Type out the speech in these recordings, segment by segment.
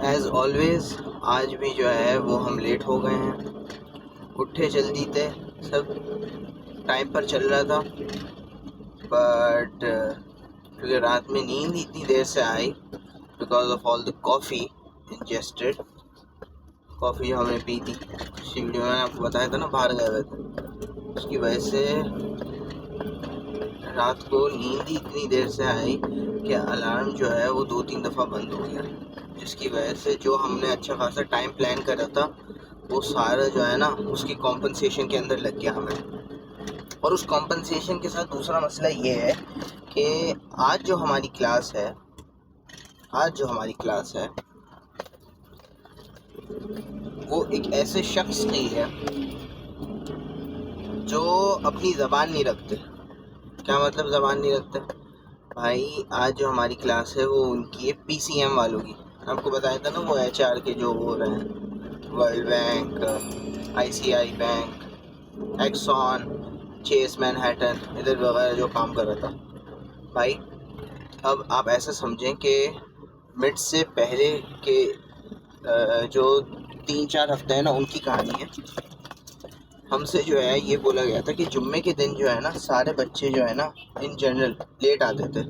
As always आज भी जो है वो हम लेट हो गए हैं। उठे जल्दी थे, सब टाइम पर चल रहा था, बट क्योंकि रात में नींद इतनी देर से आई because of all the coffee ingested. Coffee जो हमने पी थी, पिछली वीडियो में मैंने आपको बताया था ना, बाहर गए हुए थे, उसकी वजह से रात को नींद ही इतनी देर से आई कि अलार्म जो है वो 2-3 दफ़ा बंद हो गया, जिसकी वजह से जो हमने अच्छा खासा टाइम प्लान करा था वो सारा जो है ना उसकी कॉम्पनसेशन के अंदर लग गया हमें। और उस कॉम्पनसेशन के साथ दूसरा मसला ये है कि आज जो हमारी क्लास है वो एक ऐसे शख्स की है जो अपनी ज़बान नहीं रखते। क्या मतलब ज़बान नहीं रखते भाई? आज जो हमारी क्लास है वो उनकी है PCM वालों की। आपको बताया था ना वो HR के जो हो रहे हैं, world bank, ICI bank, Exxon, Chase Manhattan, इधर वगैरह जो काम कर रहा था भाई। अब आप ऐसा समझें कि मिड से पहले के जो 3-4 हफ्ते हैं ना उनकी कहानी है। हमसे जो है ये बोला गया था कि जुम्मे के दिन जो है ना सारे बच्चे जो है ना इन जनरल लेट आते थे।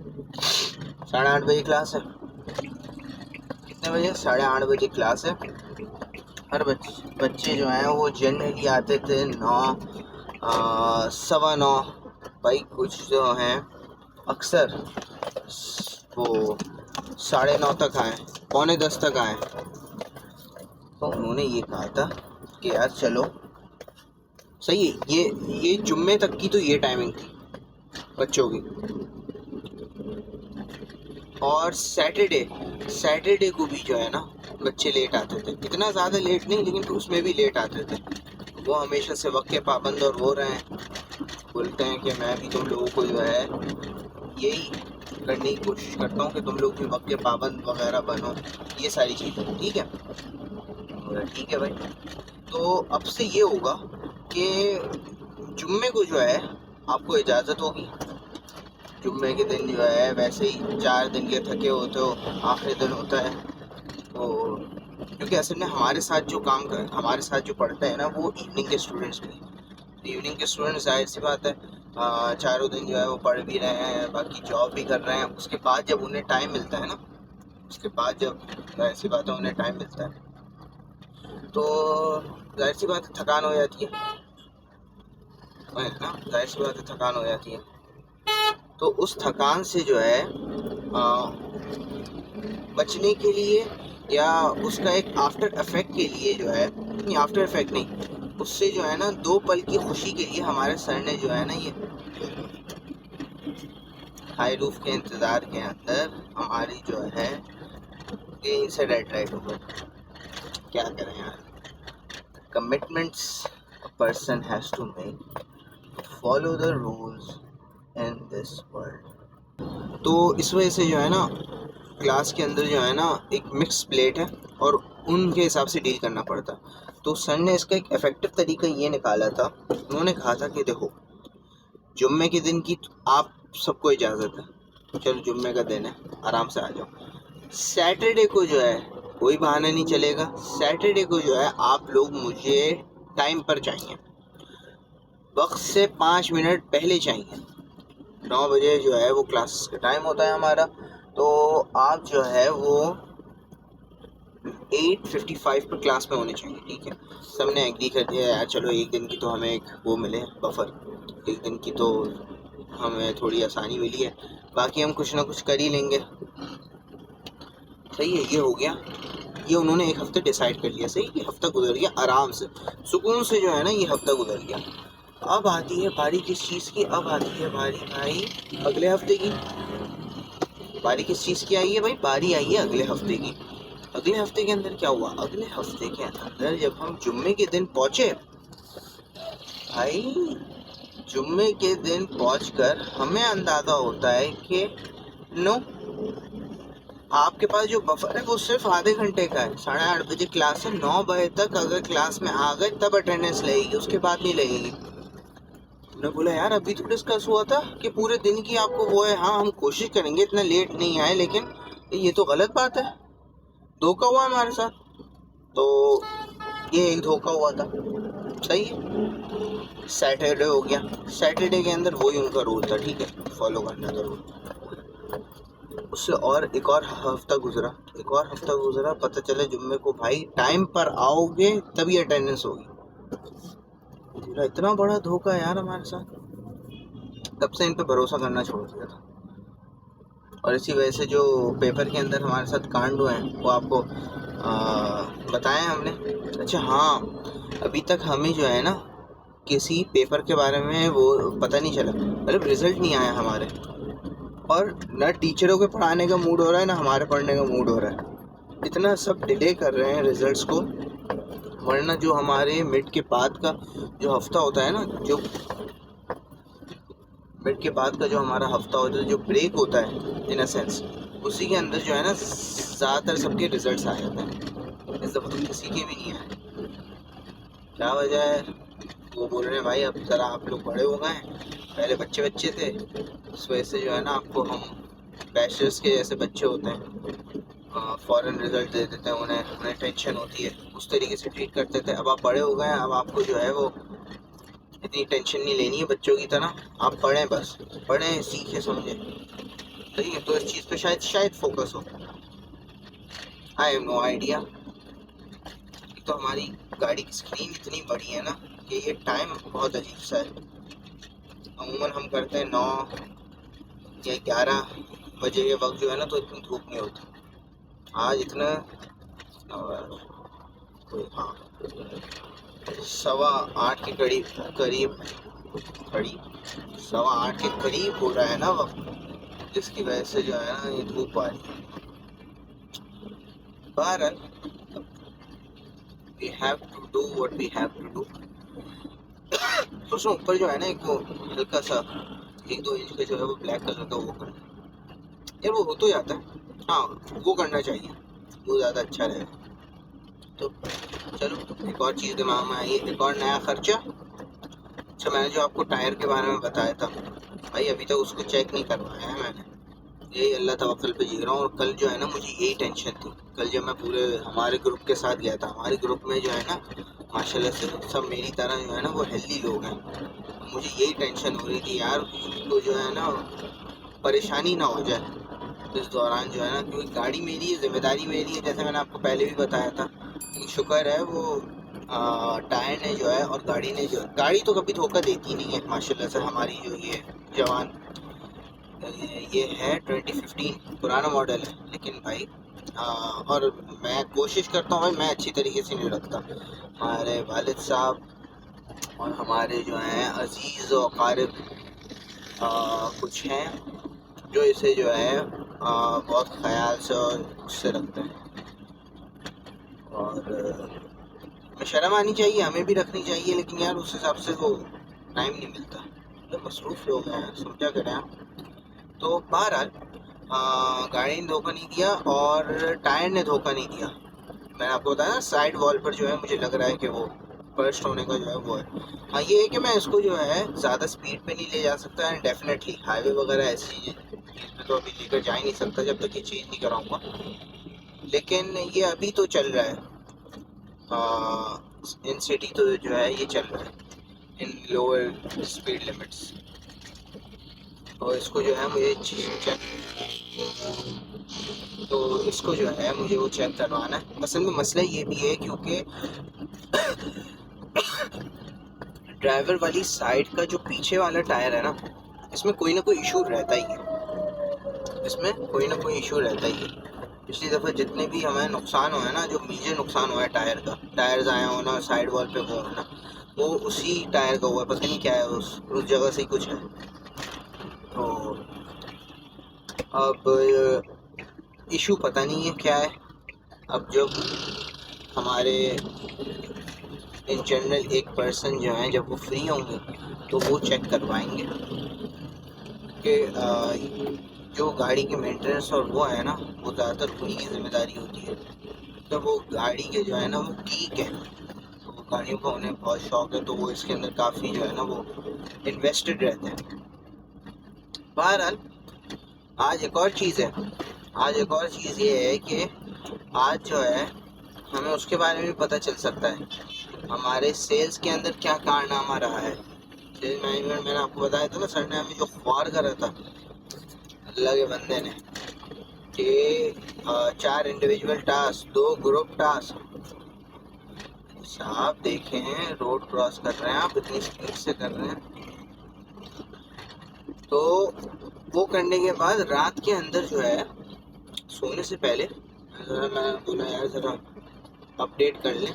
8:30 बजे क्लास है। कितने बजे? 8:30 बजे क्लास है। हर बच्चे जो हैं वो जनरली आते थे 9, 9:15। भाई कुछ जो हैं अक्सर वो 9:30 तक आए, 9:45 तक आए। तो उन्होंने ये कहा था कि यार चलो सही है, ये जुम्मे तक की तो ये टाइमिंग थी बच्चों की। और सैटरडे को भी जो है ना बच्चे लेट आते थे, इतना ज़्यादा लेट नहीं लेकिन उसमें भी लेट आते थे। वो हमेशा से वक्त के पाबंद और वो रहे हैं। बोलते हैं कि मैं भी तुम लोगों को जो है यही करने की कोशिश करता हूँ कि तुम लोग भी वक्त के पाबंद वगैरह बनो, ये सारी चीज़ें। ठीक है, ठीक है भाई। तो अब से ये होगा कि जुम्मे को जो है आपको इजाज़त होगी। जुम्मे के दिन जो है वैसे ही 4 दिन के थके होते हो, आखिरी दिन होता है। तो क्योंकि असल में हमारे साथ जो पढ़ते हैं ना वो इवनिंग के स्टूडेंट्स भी। तो इवनिंग के स्टूडेंट्स जाहिर सी बात है चारों दिन जो है वो पढ़ भी रहे हैं, बाकी जॉब भी कर रहे हैं। उसके बाद जब उन्हें टाइम मिलता है ना, जाहिर सी बात है उन्हें टाइम मिलता है तो जाहिर सी बात है थकान हो जाती है ना, जाहिर सी बात है थकान हो जाती है। तो उस थकान से जो है बचने के लिए या उसका एक आफ्टर इफेक्ट के लिए जो है, नहीं आफ्टर इफेक्ट नहीं, उससे जो है ना 2 पल की खुशी के लिए हमारे सर ने जो है ना ये हाई रूफ के इंतज़ार के अंदर हमारी जो है यहीं से रेड लाइट हो गई। क्या करें यार, commitments a person has to make, follow the rules in this world. तो इस वजह से जो है ना क्लास के अंदर जो है ना एक मिक्स प्लेट है और उनके हिसाब से डील करना पड़ता। तो सर ने इसका एक इफ़ेक्टिव तरीका ये निकाला था। उन्होंने कहा था कि देखो जुम्मे के दिन की आप सबको इजाज़त है, चलो जुम्मे का दिन है आराम से आ जाओ। सैटरडे को जो है कोई बहाना नहीं चलेगा। सैटरडे को जो है आप लोग मुझे टाइम पर चाहिए, वक्त से 5 मिनट पहले चाहिए। 9 बजे जो है वो क्लास का टाइम होता है हमारा, तो आप जो है वो 8:55 पर क्लास में होने चाहिए। ठीक है, सबने एग्री कर दिया यार चलो एक दिन की तो हमें एक वो मिले बफर, एक दिन की तो हमें थोड़ी आसानी मिली है, बाकी हम कुछ ना कुछ कर ही लेंगे। सही है, ये हो गया। ये उन्होंने एक हफ्ते डिसाइड कर लिया। सही, ये हफ्ता गुजर गया आराम से, सुकून से जो है ना ये हफ्ता गुजर गया। अब आती है बारी किस चीज़ की? अब आती है बारी भाई अगले हफ्ते की। बारी किस चीज़ की आई है भाई? बारी आई है अगले हफ्ते की। अगले हफ्ते के अंदर क्या हुआ? अगले हफ्ते के अंदर जब हम जुम्मे के दिन पहुँचे भाई, जुम्मे के दिन पहुंचकर हमें अंदाज़ा होता है कि नो, आपके पास जो बफर है वो सिर्फ आधे घंटे का है। 8:30 बजे क्लास है, 9 बजे तक अगर क्लास में आ गए तब अटेंडेंस लगेगी, उसके बाद नहीं लगेगी। मैंने बोला यार अभी तो डिस्कस हुआ था कि पूरे दिन की आपको वो है। हाँ हम कोशिश करेंगे इतना लेट नहीं आए, लेकिन ये तो गलत बात है। धोखा हुआ हमारे साथ, तो ये एक धोखा हुआ था। सही है, सैटरडे हो गया, सैटरडे के अंदर वही उनका रूल था, ठीक है, फॉलो करना था रूल। उससे और एक और हफ्ता गुजरा, पता चले जुम्मे को भाई टाइम पर आओगे तभी अटेंडेंस होगी। इतना बड़ा धोखा है यार हमारे साथ, तब से इन पे भरोसा करना छोड़ दिया था। और इसी वजह से जो पेपर के अंदर हमारे साथ कांड हुए हैं वो आपको बताया हमने। अच्छा हाँ, अभी तक हमें जो है ना किसी पेपर के बारे में वो पता नहीं चला, मतलब रिजल्ट नहीं आया हमारे, और ना टीचरों के पढ़ाने का मूड हो रहा है ना हमारे पढ़ने का मूड हो रहा है। इतना सब डिले कर रहे हैं रिजल्ट्स को, वरना जो हमारे मिड के बाद का जो हफ्ता होता है ना, जो मिड के बाद का जो हमारा हफ्ता होता है, जो ब्रेक होता है इन अ सेंस, उसी के अंदर जो है ना ज़्यादातर सबके रिजल्ट्स आ जाते हैं। इस दफ़ा तो किसी के भी नहीं आए। क्या वजह है? वो बोल रहे हैं भाई अब ज़रा आप लोग बड़े हो गए हैं, पहले बच्चे थे, इस वजह से जो है ना आपको हम बैचलर्स के जैसे बच्चे होते हैं, फ़ौरन रिजल्ट दे देते हैं, उन्हें टेंशन होती है, उस तरीके से ट्रीट करते थे। अब आप बड़े हो गए हैं, अब आपको जो है वो इतनी टेंशन नहीं लेनी है बच्चों की तरह, आप पढ़ें, बस पढ़ें, सीखें, समझें। ठीक है, तो इस चीज़ पे शायद फोकस हो। I have no idea. तो हमारी गाड़ी की स्क्रीन इतनी बड़ी है ना कि ये टाइम बहुत अजीब सा है। अमूमन हम करते हैं 9 या 11 बजे के वक्त जो है ना, तो इतनी धूप नहीं होती। आज इतना हाँ 7:15 के करीब 7:15 के करीब हो रहा है ना वक्त, जिसकी वजह से जो है ना ये धूप आ रही है। बहरहाल we have to do what we have to do। तो उसमें ऊपर जो है ना एक वो हल्का सा 1-2 इंच का जो है वो ब्लैक कलर का वो करना यार, वो हो तो जाता है, हाँ वो करना चाहिए, वो ज़्यादा अच्छा रहेगा। तो चलो एक और चीज़ दिमाग में आई, एक और नया खर्चा। अच्छा मैंने जो आपको टायर के बारे में बताया था भाई, अभी तक उसको चेक नहीं करवाया है मैंने, यही अल्लाह तवक्कल पे जी रहा हूँ। और कल जो है ना मुझे यही टेंशन थी, कल जब मैं पूरे हमारे ग्रुप के साथ गया था, हमारे ग्रुप में जो है ना माशाल्लाह से सब मेरी तरह जो है ना वो हेल्दी लोग हैं, मुझे यही टेंशन हो रही थी यार, तो जो है ना परेशानी ना हो जाए इस दौरान जो है ना, क्योंकि गाड़ी मेरी है, जिम्मेदारी मेरी है, जैसे मैंने आपको पहले भी बताया था। लेकिन शुक्र है वो टायर ने जो है और गाड़ी ने जो, गाड़ी तो कभी धोखा देती नहीं है माशाल्लाह से, हमारी जो ये जवान, ये है 2015 पुराना मॉडल है, लेकिन भाई और मैं कोशिश करता हूँ भाई मैं अच्छी तरीके से नहीं रखता। हमारे वालिद साहब और हमारे जो हैं अजीज़ और क़ारिब कुछ हैं जो इसे जो है बहुत ख्याल से और उससे रखते हैं, और शर्म आनी चाहिए, हमें भी रखनी चाहिए, लेकिन यार उस हिसाब से वो टाइम नहीं मिलता, तो मसरूफ़ लोग हैं, समझा करें आप। तो बहरहाल गाड़ी ने धोखा नहीं दिया और टायर ने धोखा नहीं दिया। मैंने आपको बताया ना साइड वॉल पर जो है मुझे लग रहा है कि वो बर्स्ट होने का जो है वो है। हाँ ये है कि मैं इसको जो है ज़्यादा स्पीड पे नहीं ले जा सकता, एंड डेफिनेटली हाईवे वगैरह ऐसी चीज़ पे तो अभी लेकर जा ही नहीं सकता जब तक ये चेंज नहीं कराऊंगा, लेकिन ये अभी तो चल रहा है इन सिटी, तो जो है ये चल रहा है इन लोअर स्पीड लिमिट्स। और इसको जो है मुझे चेक, तो इसको जो है मुझे वो चेक करवाना है। असल में मसला ये भी है क्योंकि ड्राइवर वाली साइड का जो पीछे वाला टायर है ना, इसमें कोई ना कोई इशू रहता ही है, इसमें कोई ना कोई इशू रहता ही है। पिछली दफ़ा जितने भी हमें नुकसान हुआ है ना, जो मेजर नुकसान हुआ है टायर का, टायर्स आए होना, साइड वॉल पे वो होना, वो उसी टायर का हुआ है, पता नहीं क्या है उस जगह से ही कुछ है। तो अब इशू पता नहीं है क्या है, अब जब हमारे इन जनरल एक पर्सन जो हैं जब वो फ्री होंगे तो वो चेक करवाएंगे कि जो गाड़ी के मेंटेनेंस और वो है ना वो ज़्यादातर उन्हीं की जिम्मेदारी होती है। तो वो गाड़ी के जो है ना वो ठीक है, तो वो गाड़ियों का उन्हें बहुत शौक है, तो वो इसके अंदर काफ़ी जो है ना वो इन्वेस्टेड रहते हैं। बहरहाल आज एक और चीज़ है, आज एक और चीज़ ये है कि आज जो है हमें उसके बारे में भी पता चल सकता है, हमारे सेल्स के अंदर क्या कारनामा रहा है। सेल्स मैनेजमेंट मैंने आपको बताया था ना, सर ने हमें जो ख्वार करा था अल्लाह के बंदे ने, कि 4 इंडिविजुअल टास्क, 2 ग्रुप टास्क। साहब देखें, रोड क्रॉस कर रहे हैं आप, इतनी स्पीड से कर रहे हैं। तो वो करने के बाद रात के अंदर जो है सोने से पहले मैं बोला यार ज़रा अपडेट कर लें,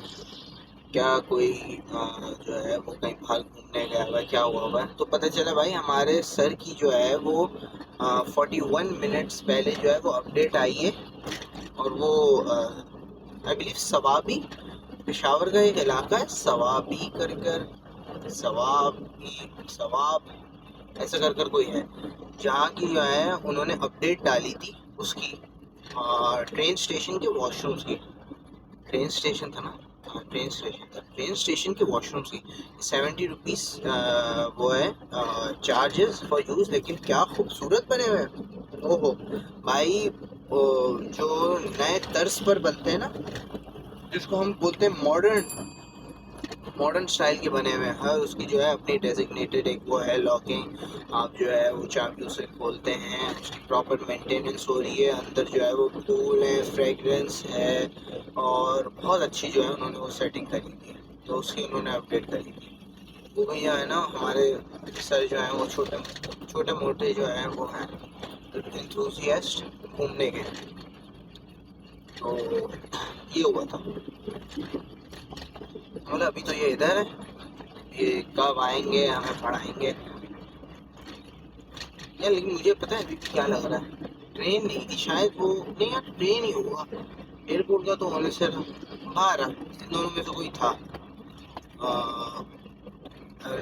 क्या कोई जो है वो कहीं बाहर घूमने गया हुआ है, क्या हुआ हुआ है। तो पता चला भाई हमारे सर की जो है वो 41 मिनट्स पहले जो है वो अपडेट आई है, और वो आई बिलीव सवाबी, पेशावर का एक इलाका है सवाबी कर सवाब ऐसा कर कोई है, जहाँ की जो है उन्होंने अपडेट डाली थी उसकी ट्रेन स्टेशन के वॉशरूम्स की। ट्रेन स्टेशन था ना, हाँ ट्रेन स्टेशन था, ट्रेन स्टेशन के वॉशरूम्स की 70 रुपीज़ वो है चार्जेस फॉर यूज़। लेकिन क्या खूबसूरत बने हुए हैं, ओहो भाई। जो नए तर्ज पर बनते हैं ना, जिसको हम बोलते हैं मॉडर्न स्टाइल के बने हुए हैं। हर उसकी जो है अपनी डेजिग्नेटेड एक वो है लॉकिंग, आप जो है वो चाबी उसे खोलते हैं, उसकी प्रॉपर मेंटेनेंस हो रही है, अंदर जो है वो फूल है, फ्रेगरेंस है, और बहुत अच्छी जो है उन्होंने वो सेटिंग करी थी। तो उसकी उन्होंने अपडेट करी थी। वो भैया है ना हमारे सर जो हैं वो छोटे मोटे जो हैं वो हैं एंथुसियास्ट घूमने के। तो ये हुआ था, बोला अभी तो ये इधर है, ये कब आएंगे हमें पढ़ाएंगे यार। लेकिन मुझे पता है अभी क्या लग रहा है, ट्रेन नहीं थी शायद, वो नहीं यार ट्रेन ही होगा, एयरपोर्ट का तो होने से बाहर इन दोनों में से कोई था।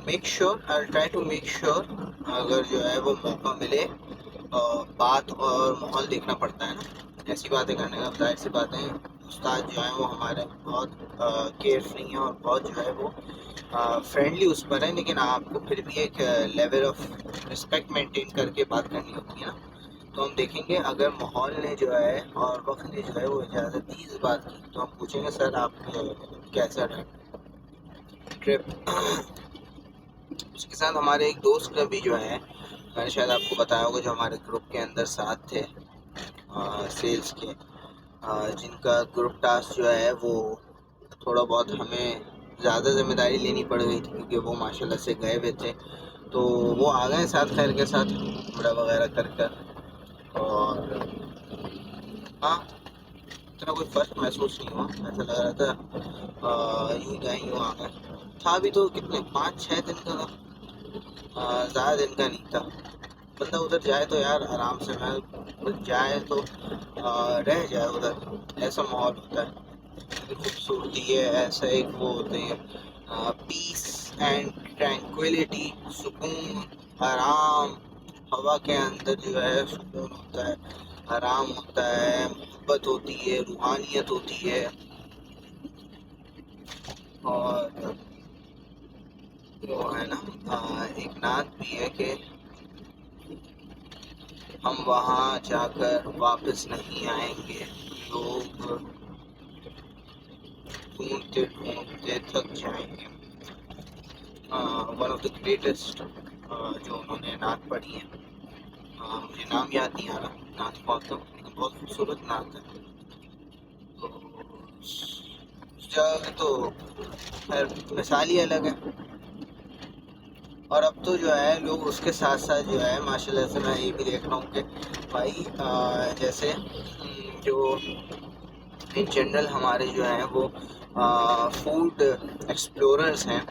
Make sure, I try to make sure, अगर जो है वो मौका मिले, बात और माहौल देखना पड़ता है ना, ऐसी बातें करने का। जाहिर सी बातें उस्ताद जो है वो हमारे बहुत केयर फ्री हैं और बहुत जो है वो फ्रेंडली उस पर है, लेकिन आपको फिर भी एक लेवल ऑफ रिस्पेक्ट मेंटेन करके बात करनी होती है ना। तो हम देखेंगे अगर माहौल ने जो है और वक्त ने जो है वो इजाज़त दी इस बात की, तो हम पूछेंगे सर आप कैसा रहा ट्रिप। उसके साथ हमारे एक दोस्त का भी जो है, मैंने शायद आपको बताया होगा, जो हमारे ग्रुप के अंदर साथ थे सेल्स के, जिनका ग्रुप टास्क जो है वो थोड़ा बहुत हमें ज़्यादा जिम्मेदारी लेनी पड़ गई थी, क्योंकि वो माशाल्लाह से गए हुए थे। तो वो आ गए साथ खैर के साथ बड़ा वगैरह कर और हाँ इतना कोई फ़र्क महसूस नहीं हुआ। ऐसा लग रहा था यूँ गए यूँ आ गए। था भी तो कितने 5-6 दिन का था, ज़्यादा दिन का नहीं था। बंदा उधर जाए तो यार आराम से, मैं जाए तो रह जाए उधर, ऐसा माहौल होता है। खूबसूरती है, ऐसा एक वो होते हैं पीस एंड ट्रैंक्विलिटी, सुकून, आराम। हवा के अंदर जो है सुकून होता है, आराम होता है, मोहब्बत होती है, रूहानियत होती है। और वो है ना एक नात भी है कि हम वहाँ जाकर वापस नहीं आएंगे, लोग ढूंढते ढूंढते थक जाएंगे। वन ऑफ द ग्रेटेस्ट जो उन्होंने नात पढ़ी है, मुझे नाम याद नहीं आ रहा नात कौन था, लेकिन बहुत खूबसूरत नात है। तो उस जगह तो खैर मिसाल ही अलग है। और अब तो जो है लोग उसके साथ साथ जो है माशाल्लाह से मैं ये भी देख रहा हूँ कि भाई जैसे जो इन जनरल हमारे जो हैं वो फूड एक्सप्लोरर्स हैं,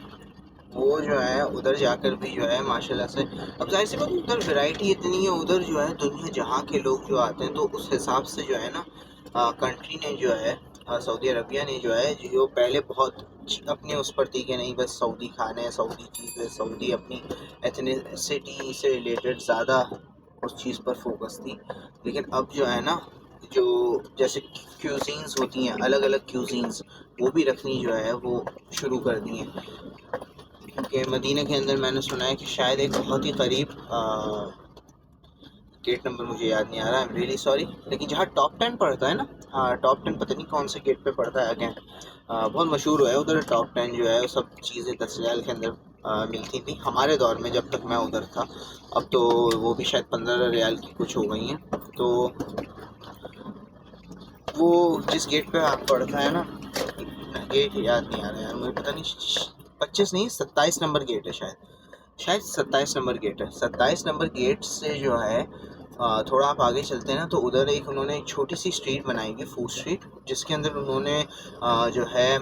वो जो है उधर जाकर भी जो है माशाल्लाह से, अब जाहिर सी बात उधर वैरायटी इतनी है, उधर जो है दुनिया जहाँ के लोग जो आते हैं, तो उस हिसाब से जो है ना कंट्री ने जो है सऊदी अरबिया ने जो है जो पहले बहुत अपने उस पर थी कि नहीं बस सऊदी खाने, सऊदी चीज़ें, सऊदी अपनी एथनिसिटी से रिलेटेड ज़्यादा उस चीज़ पर फोकस थी। लेकिन अब जो है ना, जो जैसे क्यूजीन्स होती हैं, अलग अलग क्यूजीन्स, वो भी रखनी जो है वो शुरू कर दी हैं। क्योंकि मदीना के अंदर मैंने सुना है कि शायद एक बहुत ही करीब गेट नंबर मुझे याद नहीं आ रहा, आई एम रियली सॉरी, लेकिन जहाँ टॉप 10 पड़ता है ना, हाँ टॉप 10 पता नहीं कौन से गेट पे पड़ता है अगेन, बहुत मशहूर हुआ है उधर। टॉप 10 जो है वो सब चीज़ें 10 रियाल के अंदर मिलती थी हमारे दौर में जब तक मैं उधर था। अब तो वो भी शायद 15 रियाल की कुछ हो गई हैं। तो वो जिस गेट पे आप पड़ता है ना, गेट याद नहीं आ रहा है मुझे, पता नहीं 25 नहीं 27 नंबर गेट है शायद 27 नंबर गेट है। 27 नंबर गेट से जो है थोड़ा आप आगे चलते हैं ना, तो उधर एक उन्होंने एक छोटी सी स्ट्रीट बनाई है, फूड स्ट्रीट, जिसके अंदर उन्होंने जो है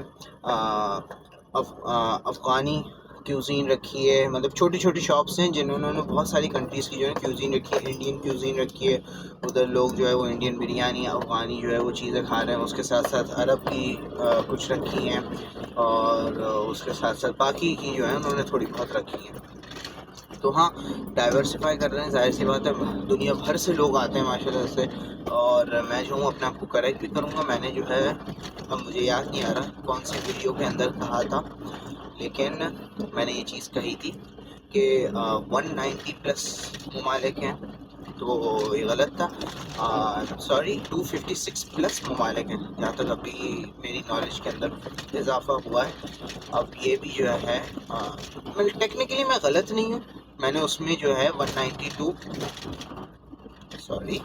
अफ़गानी क्यूजीन रखी है। मतलब छोटी छोटी शॉप्स हैं जिन्होंने उन्होंने बहुत सारी कंट्रीज़ की जो है क्यूजीन रखी है। इंडियन क्यूजीन रखी है, उधर लोग जो है वो इंडियन बिरयानी अफ़गानी जो है वो चीज़ें खा रहे हैं। उसके साथ साथ अरब की कुछ रखी हैं, और उसके साथ साथ बाकी की जो है उन्होंने थोड़ी बहुत रखी हैं। तो हाँ, डाइवर्सिफाई कर रहे हैं, ज़ाहिर सी बात है दुनिया भर से लोग आते हैं माशाल्लाह से। और मैं जो हूँ अपने आप को करेक्ट भी करूँगा, मैंने जो है, अब मुझे याद नहीं आ रहा कौन सी वीडियो के अंदर कहा था, लेकिन मैंने ये चीज़ कही थी कि 190 प्लस ममालिक हैं, तो ये गलत था। सॉरी 256 प्लस ममालिक हैं, जहाँ तक अभी मेरी नॉलेज के अंदर इजाफा हुआ है। अब ये भी जो है मतलब टेक्निकली मैं गलत नहीं हूँ, मैंने उसमें जो है 192 सॉरी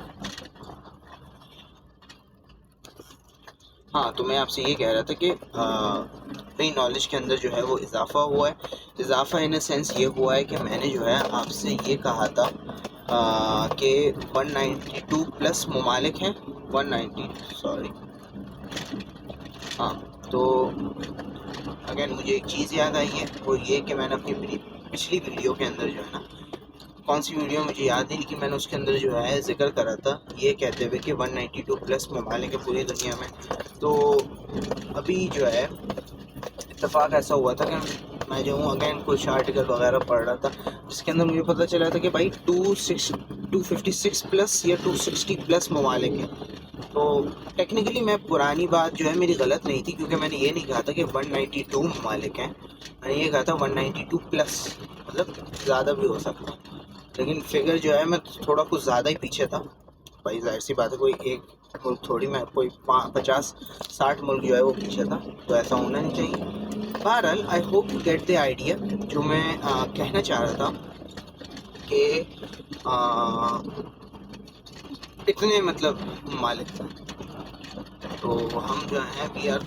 हाँ, तो मैं आपसे ये कह रहा था कि मेरी नॉलेज के अंदर जो है वो इजाफा हुआ है। इजाफा इन सेंस ये हुआ है कि मैंने जो है आपसे ये कहा था कि 192 प्लस ममालिक हैं, 190 सॉरी। हाँ, तो अगेन मुझे एक चीज़ याद आई है, वो ये कि मैंने अपनी पिछली वीडियो के अंदर जो है ना, कौन सी वीडियो मुझे याद नहीं, लेकिन मैंने उसके अंदर जो है जिक्र करा था ये कहते हुए कि 192 प्लस ममालिक है पूरी दुनिया में। तो अभी जो है इत्तेफाक ऐसा हुआ था कि मैं जो हूँ अगेन कुछ आर्टिकल वगैरह पढ़ रहा था, जिसके अंदर मुझे पता चला था कि भाई 256 प्लस या 260 प्लस ममालिक हैं। तो टेक्निकली मैं पुरानी बात जो है मेरी गलत नहीं थी, क्योंकि मैंने ये नहीं कहा था कि 192 ममालिक हैं, मैंने ये कहा था 192 प्लस, मतलब ज़्यादा भी हो सकता, लेकिन फिगर जो है मैं थोड़ा कुछ ज़्यादा ही पीछे था। भाई जाहिर सी बात है, कोई एक मुल्क थोड़ी, मैं कोई 50-60 मुल्क जो है वो पीछे था, तो ऐसा होना नहीं चाहिए। बहरहाल I hope you get the idea. जो मैं कहना चाह रहा था कि इतने मतलब मालिक था, तो हम जो हैं we are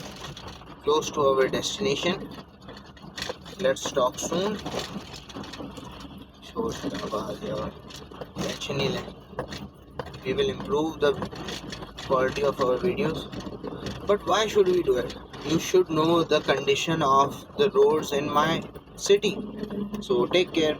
close to our destination, let's talk soon. शोर शराबा आ गया और टेंशन नहीं लें, we will improve the quality of our videos. But why should we do it? You should know the condition of the roads in my city. So take care.